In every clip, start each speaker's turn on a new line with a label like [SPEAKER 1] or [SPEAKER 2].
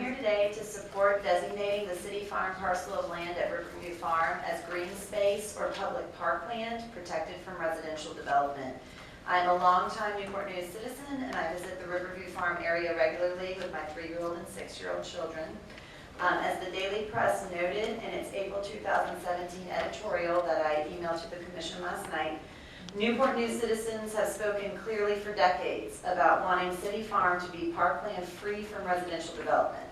[SPEAKER 1] here today to support designating the city farm parcel of land at Riverview Farm as green space or public parkland protected from residential development. I'm a longtime Newport News citizen, and I visit the Riverview Farm area regularly with my 3-year-old and 6-year-old children. As the Daily Press noted in its April 2017 editorial that I emailed to the Commission last night, Newport News citizens have spoken clearly for decades about wanting City Farm to be parkland free from residential development.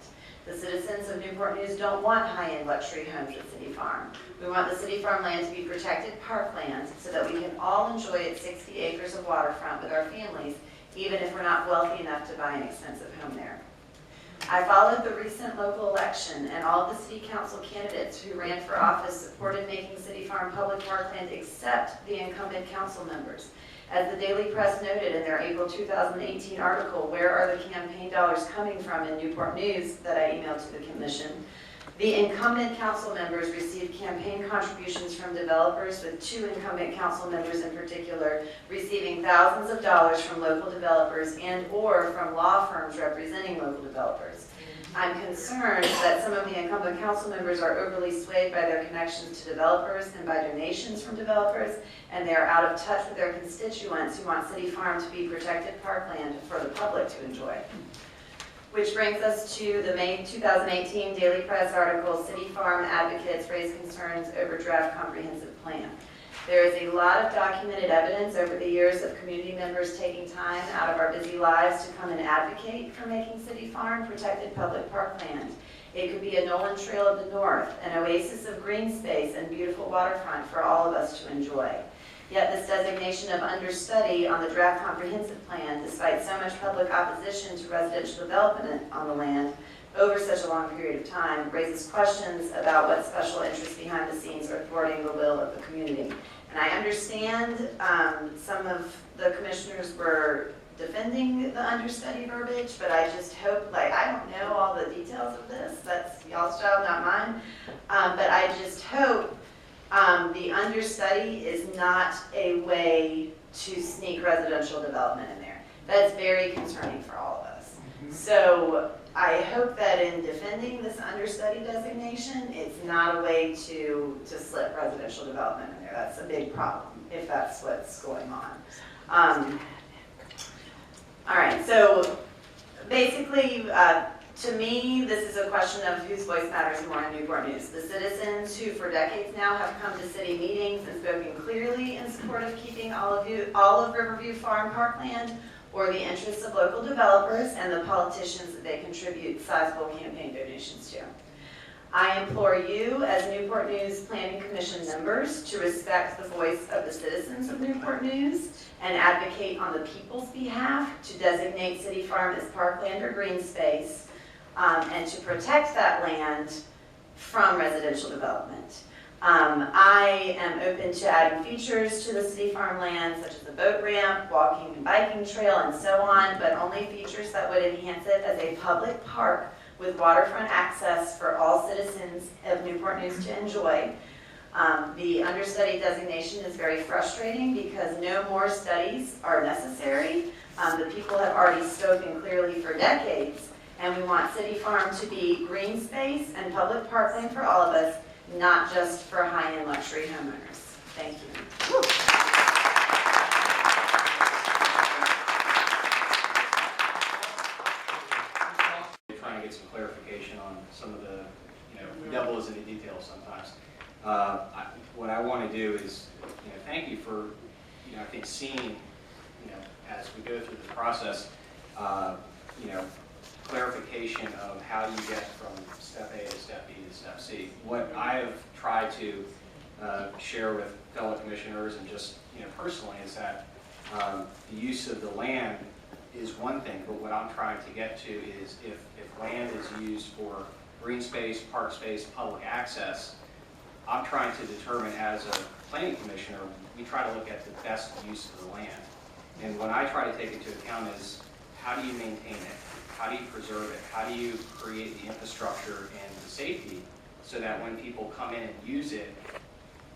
[SPEAKER 1] The citizens of Newport News don't want high-end luxury homes at City Farm. We want the City Farm land to be protected parkland so that we can all enjoy its 60 acres of waterfront with our families, even if we're not wealthy enough to buy an expensive home there. I followed the recent local election, and all of the city council candidates who ran for office supported making City Farm public parkland except the incumbent council members. As the Daily Press noted in their April 2018 article, "Where are the campaign dollars coming from?" in Newport News that I emailed to the commission, the incumbent council members received campaign contributions from developers, with 2 incumbent council members in particular receiving thousands of dollars from local developers and/or from law firms representing local developers. I'm concerned that some of the incumbent council members are overly swayed by their connections to developers and by donations from developers, and they are out of touch with their constituents who want City Farm to be protected parkland for the public to enjoy. Which brings us to the May 2018 Daily Press article, "City Farm Advocates Raise Concerns Over Draft Comprehensive Plan." There is a lot of documented evidence over the years of community members taking time out of our busy lives to come and advocate for making City Farm protected public parkland. It could be a Nolan Trail of the North, an oasis of green space and beautiful waterfront for all of us to enjoy. Yet this designation of understudy on the draft comprehensive plan, despite so much public opposition to residential development on the land over such a long period of time, raises questions about what special interests behind the scenes are thwarting the will of the community. And I understand some of the commissioners were defending the understudy verbiage, but I just hope, I don't know all the details of this, that's y'all's job, not mine, but I just hope the understudy is not a way to sneak residential development in there. That's very concerning for all of us. So I hope that in defending this understudy designation, it's not a way to slip residential development in there. That's a big problem if that's what's going on. All right, so basically, to me, this is a question of whose voice matters more in Newport News. The citizens who for decades now have come to city meetings and spoken clearly in support of keeping all of Riverview Farm parkland, or the interests of local developers and the politicians that they contribute sizable campaign donations to. I implore you as Newport News Planning Commission members to respect the voice of the citizens of Newport News and advocate on the people's behalf to designate City Farm as parkland or green space, and to protect that land from residential development. I am open to adding features to the City Farm land, such as a boat ramp, walking and biking trail, and so on, but only features that would enhance it as a public park with waterfront access for all citizens of Newport News to enjoy. The understudy designation is very frustrating because no more studies are necessary. The people have already spoken clearly for decades, and we want City Farm to be green space and public parkland for all of us, not just for high-end luxury homeowners. Thank you. Woo.
[SPEAKER 2] Trying to get some clarification on some of the, devil is in the details sometimes. What I want to do is, thank you for, I think seeing, as we go through the process, clarification of how you get from step A to step B to step C. What I have tried to share with fellow commissioners and just personally is that the use of the land is one thing, but what I'm trying to get to is if land is used for green space, park space, public access, I'm trying to determine as a planning commissioner, we try to look at the best use of the land. And what I try to take into account is how do you maintain it? How do you preserve it? How do you create the infrastructure and the safety so that when people come in and use it,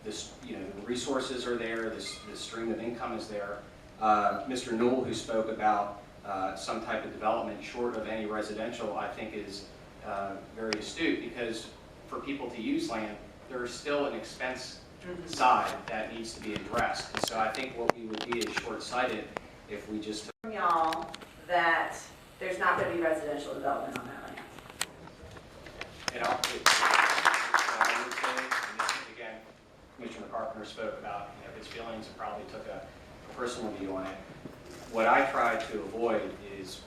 [SPEAKER 2] this, the resources are there, the stream of income is there. Mr. Newell, who spoke about some type of development short of any residential, I think is very astute, because for people to use land, there's still an expense side that needs to be addressed. And so I think what we would be is short-sighted if we just
[SPEAKER 1] From y'all that there's not going to be residential development on that land.
[SPEAKER 2] And I would say, and this is, again, Commissioner Carpenter spoke about his feelings and probably took a personal view on it. What I try to avoid is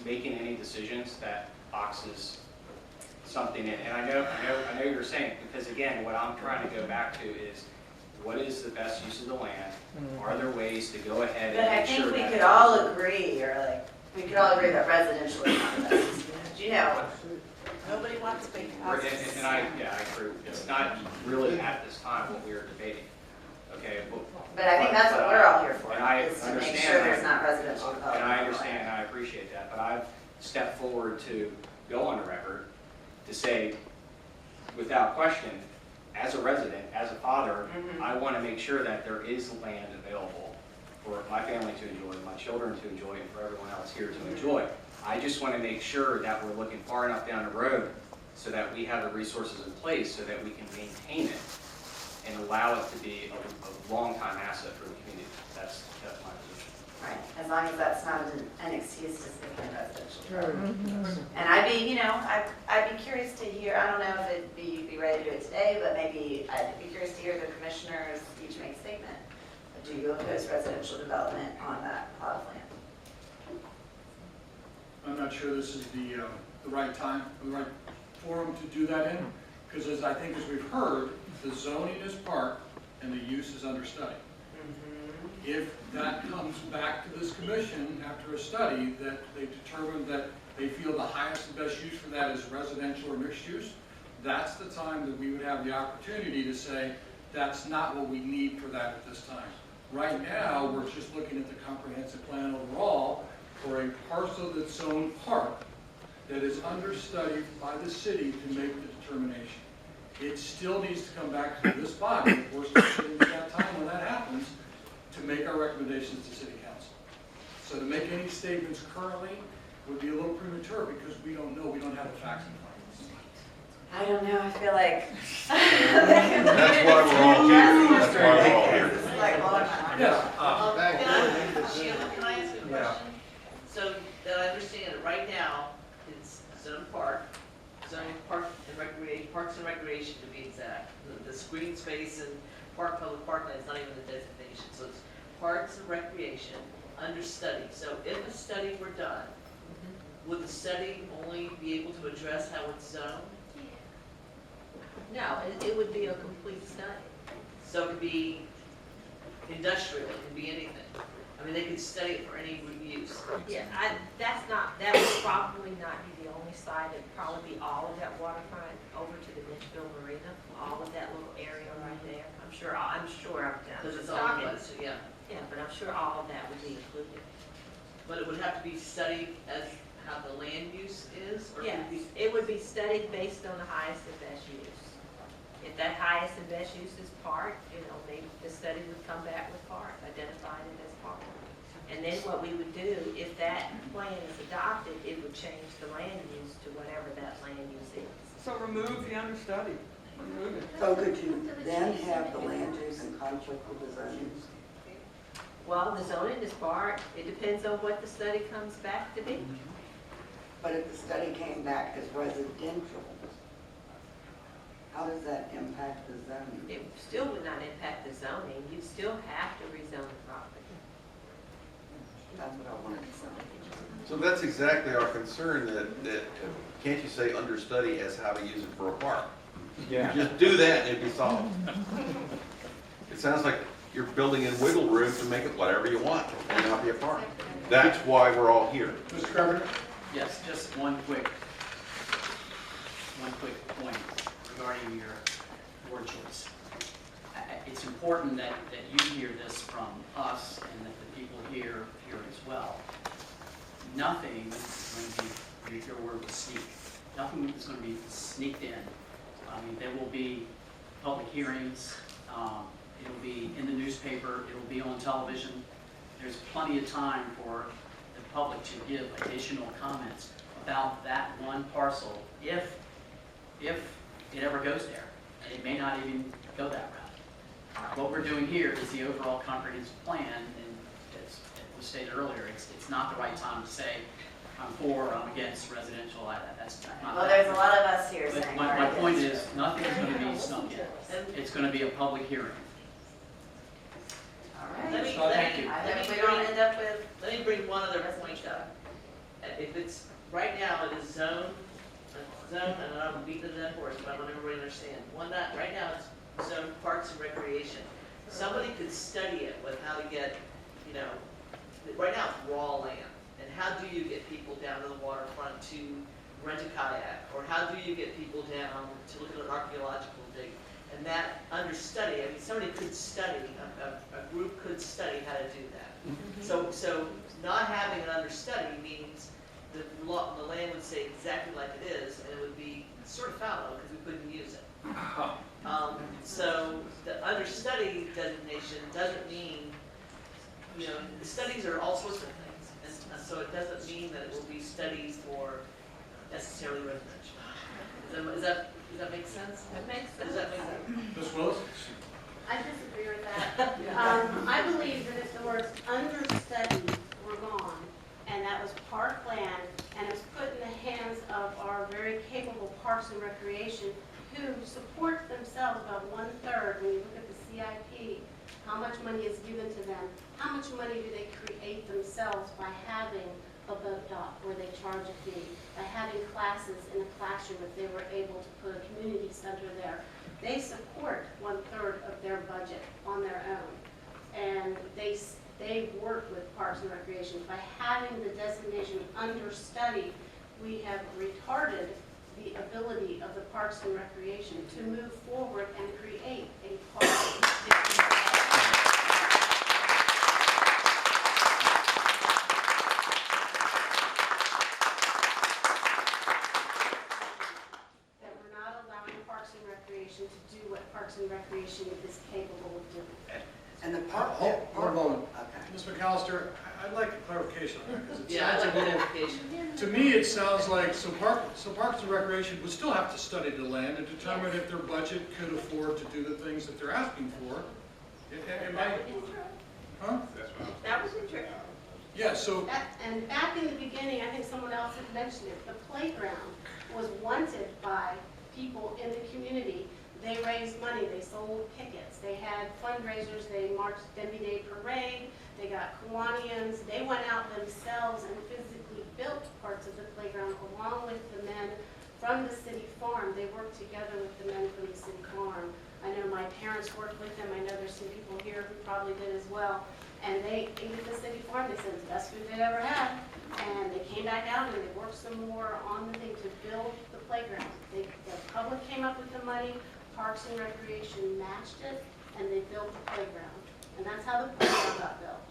[SPEAKER 2] making any decisions that boxes something in. And I know you're saying, because again, what I'm trying to go back to is, what is the best use of the land? Are there ways to go ahead
[SPEAKER 1] But
[SPEAKER 2] and
[SPEAKER 1] I
[SPEAKER 2] make sure
[SPEAKER 1] think we
[SPEAKER 2] that...
[SPEAKER 1] could all agree, we could all agree that residential is not the best use of the land. You know, nobody wants big houses.
[SPEAKER 2] And I agree. It's not really at this time what we are debating. Okay,
[SPEAKER 1] But I think that's what we're all here for,
[SPEAKER 2] and I
[SPEAKER 1] is to make
[SPEAKER 2] understand
[SPEAKER 1] sure
[SPEAKER 2] that.
[SPEAKER 1] there's not residential development.
[SPEAKER 2] And I understand and I appreciate that, but I've stepped forward to go on the record to say, without question, as a resident, as a father, I want to make sure that there is land available for my family to enjoy, my children to enjoy, and for everyone else here to enjoy. I just want to make sure that we're looking far enough down the road so that we have the resources in place so that we can maintain it and allow it to be a long-time asset for the community. That's my position.
[SPEAKER 1] Right, as long as that's not an excuse to stick in residential development. And I'd be curious to hear, I don't know if it'd be ready to do it today, but maybe I'd be curious to hear the commissioners each make a statement. Do you oppose residential development on that plot of land?
[SPEAKER 3] I'm not sure this is the right time, the right forum to do that in, because as we've heard, the zoning is park and the use is under study. If that comes back to this commission after a study that they determine that they feel the highest and best use for that is residential or mixed use, that's the time that we would have the opportunity to say, that's not what we need for that at this time. Right now, we're just looking at the comprehensive plan overall for a parcel that's zoned park that is under study by the city to make the determination. It still needs to come back to this body, if we're still at that time when that happens, to make our recommendations to City Council. So to make any statements currently would be a little premature because we don't know, we don't have the facts in front of us.
[SPEAKER 1] I don't know, I feel like.
[SPEAKER 4] That's why we're all here. That's why we're all here.
[SPEAKER 1] This is like blowing my mind.
[SPEAKER 3] Yes.
[SPEAKER 5] Sheila, can I ask you a question? So that I understand it, right now, it's zone park, parks and recreation to be exact. The green space and public parkland is not even the designation. So it's parks and recreation under study. So if a study were done, would the study only be able to address how it's zoned?
[SPEAKER 6] No, it would be a complete study.
[SPEAKER 5] So it could be industrial, it could be anything. I mean, they could study it for any use.
[SPEAKER 6] Yeah, that would probably not be the only side. It'd probably be all of that waterfront over to the Mitchell Marina, all of that little area right there. I'm sure I'm
[SPEAKER 5] Because it's
[SPEAKER 6] just
[SPEAKER 5] all
[SPEAKER 6] talking.
[SPEAKER 5] listed, yeah.
[SPEAKER 6] Yeah, but I'm sure all of that would be included.
[SPEAKER 5] But it would have to be studied as how the land use is? Or
[SPEAKER 6] Yeah,
[SPEAKER 5] could it be
[SPEAKER 6] it would be studied based on the highest and best use. If that highest and best use is park, maybe the study would come back with park, identifying it as park. And then what we would do, if that plan is adopted, it would change the land use to whatever that land use is.
[SPEAKER 7] So remove the understudy, remove it.
[SPEAKER 8] So could you then have the land use in conflict with the zoning?
[SPEAKER 6] Well, the zoning is park, it depends on what the study comes back to be.
[SPEAKER 8] But if the study came back as residential, how does that impact the zoning?
[SPEAKER 6] It still would not impact the zoning, you'd still have to rezone the property.
[SPEAKER 8] That's what I wanted to say.
[SPEAKER 4] So that's exactly our concern, that can't you say understudy as how to use it for a park?
[SPEAKER 2] Yeah.
[SPEAKER 4] Just do that and it'd be solved. It sounds like you're building in wiggle room to make it whatever you want and not be a park. That's why we're all here.
[SPEAKER 3] Mr. Carpenter?
[SPEAKER 9] Yes, just one quick point regarding your word choice. It's important that you hear this from us and that the people here hear it as well. Nothing is going to be, your word was sneak, nothing is going to be sneaked in. I mean, there will be public hearings, it'll be in the newspaper, it'll be on television. There's plenty of time for the public to give additional comments about that one parcel if it ever goes there. And it may not even go that route. What we're doing here is the overall comprehensive plan, and as it was stated earlier, it's not the right time to say, I'm for or I'm against residential, that's not.
[SPEAKER 1] Well, there's a lot of us here
[SPEAKER 9] But
[SPEAKER 1] saying.
[SPEAKER 9] my point is, nothing's going to be snuck in. It's going to be a public hearing.
[SPEAKER 1] All
[SPEAKER 5] Let
[SPEAKER 1] right.
[SPEAKER 5] me,
[SPEAKER 3] So
[SPEAKER 5] let
[SPEAKER 3] thank
[SPEAKER 5] me,
[SPEAKER 3] you.
[SPEAKER 1] I
[SPEAKER 5] let
[SPEAKER 1] hope
[SPEAKER 5] me
[SPEAKER 1] we don't
[SPEAKER 5] bring,
[SPEAKER 1] end up with.
[SPEAKER 5] let me bring one other point up. If it's, right now, it is zone, and I'm beating the dead horse, but I want everybody to understand. Right now, it's zone parks and recreation. Somebody could study it with how to get, you know, right now it's raw land. And how do you get people down to the waterfront to rent a kayak? Or how do you get people down to look at an archaeological dig? And that understudy, I mean, somebody could study, a group could study how to do that. So not having an understudy means the land would stay exactly like it is, and it would be sort of fallow because we couldn't use it. So the understudy designation doesn't mean, you know, the studies are all sorts of things. And so it doesn't mean that it will be studies for necessarily residential. Does that make sense?
[SPEAKER 6] That makes
[SPEAKER 5] Does
[SPEAKER 6] sense.
[SPEAKER 5] that make sense?
[SPEAKER 3] Ms. Willis?
[SPEAKER 10] I disagree with that. I believe that if the words understudy were gone, and that was parkland, and it was put in the hands of our very capable Parks and Recreation, who support themselves about 1/3 when you look at the CIP, how much money is given to them, how much money do they create themselves by having a boat dock where they charge a fee, by having classes in a classroom if they were able to put a community center there. They support 1/3 of their budget on their own. And they work with Parks and Recreation. By having the designation understudy, we have retarded the ability of the Parks and Recreation to move forward and create a park. That we're not allowing Parks and Recreation to do what Parks and Recreation is capable of doing.
[SPEAKER 8] And the park.
[SPEAKER 3] Hold a moment.
[SPEAKER 8] Okay.
[SPEAKER 3] Ms. McAllister, I'd like a clarification on that, because it
[SPEAKER 5] Yeah, I'd
[SPEAKER 3] sounds
[SPEAKER 5] like
[SPEAKER 3] a little,
[SPEAKER 5] clarification.
[SPEAKER 3] to me, it sounds like, so Parks and Recreation would still have to study the land and determine if their budget could afford to do the things that they're asking for. Am I, huh?
[SPEAKER 6] That was the trick.
[SPEAKER 3] Yeah, so,
[SPEAKER 10] And back in the beginning, I think someone else had mentioned it, the playground was wanted by people in the community. They raised money, they sold tickets, they had fundraisers, they marched Demi Day Parade, they got Kiwanians, they went out themselves and physically built parts of the playground along with the men from the city farm. They worked together with the men from the city farm. I know my parents worked with them, I know there's some people here who probably did as well. And they ate at the city farm, they said it's the best food they'd ever had. And they came back out and they worked some more on the thing to build the playground. The public came up with the money, Parks and Recreation matched it, and they built the playground. And that's how the playground got built.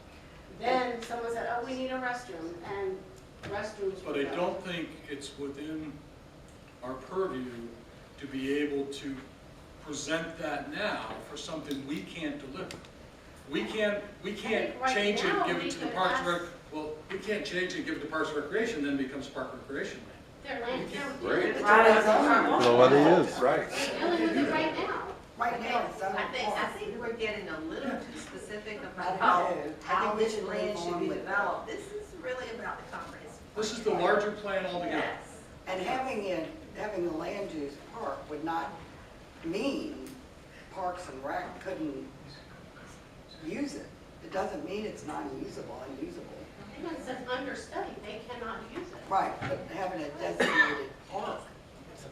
[SPEAKER 10] Then someone said, oh, we need a restroom, and restrooms were
[SPEAKER 3] but I
[SPEAKER 10] built.
[SPEAKER 3] don't think it's within our purview to be able to present that now for something we can't deliver. We can't
[SPEAKER 10] right
[SPEAKER 3] change it,
[SPEAKER 10] now
[SPEAKER 3] give
[SPEAKER 10] we
[SPEAKER 3] it to the
[SPEAKER 10] could
[SPEAKER 3] Parks and
[SPEAKER 10] ask-
[SPEAKER 3] Rec, well, we can't change it, give it to Parks and Recreation, then it becomes Park and Recreation land.
[SPEAKER 10] Their land,
[SPEAKER 4] Right.
[SPEAKER 8] It's a zone.
[SPEAKER 11] Nobody is.
[SPEAKER 4] Right.
[SPEAKER 10] they're dealing with it right now.
[SPEAKER 8] Right now, it's zone
[SPEAKER 6] I think
[SPEAKER 8] park.
[SPEAKER 6] we're getting a little too specific
[SPEAKER 8] I
[SPEAKER 6] about
[SPEAKER 8] do. I
[SPEAKER 6] how
[SPEAKER 8] think we
[SPEAKER 6] this
[SPEAKER 8] should
[SPEAKER 6] land
[SPEAKER 8] move
[SPEAKER 6] should
[SPEAKER 8] on
[SPEAKER 6] be
[SPEAKER 8] with
[SPEAKER 6] developed. This is really about the comprehensive.
[SPEAKER 3] This is the larger plan altogether.
[SPEAKER 6] Yes.
[SPEAKER 8] And having the land use park would not mean Parks and Rec couldn't use it. It doesn't mean it's non-usable, unusable.
[SPEAKER 10] Even it says understudy, they cannot use it.
[SPEAKER 8] Right, but having a designated park,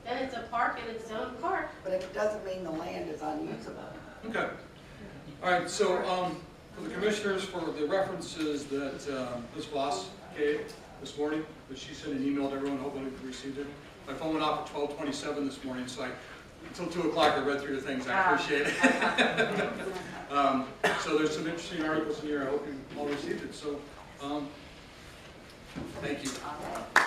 [SPEAKER 10] Then it's a park and it's zone park.
[SPEAKER 8] but it doesn't mean the land is unusable.
[SPEAKER 3] Okay. All right, so for the commissioners, for the references that Ms. Voss gave this morning, that she sent an email to everyone, hopefully you received it. My phone went off at 12:27 this morning, so until 2 o'clock I read through the things. I appreciate it. So there's some interesting articles in here. I hope you all received it. So thank you.
[SPEAKER 1] All right.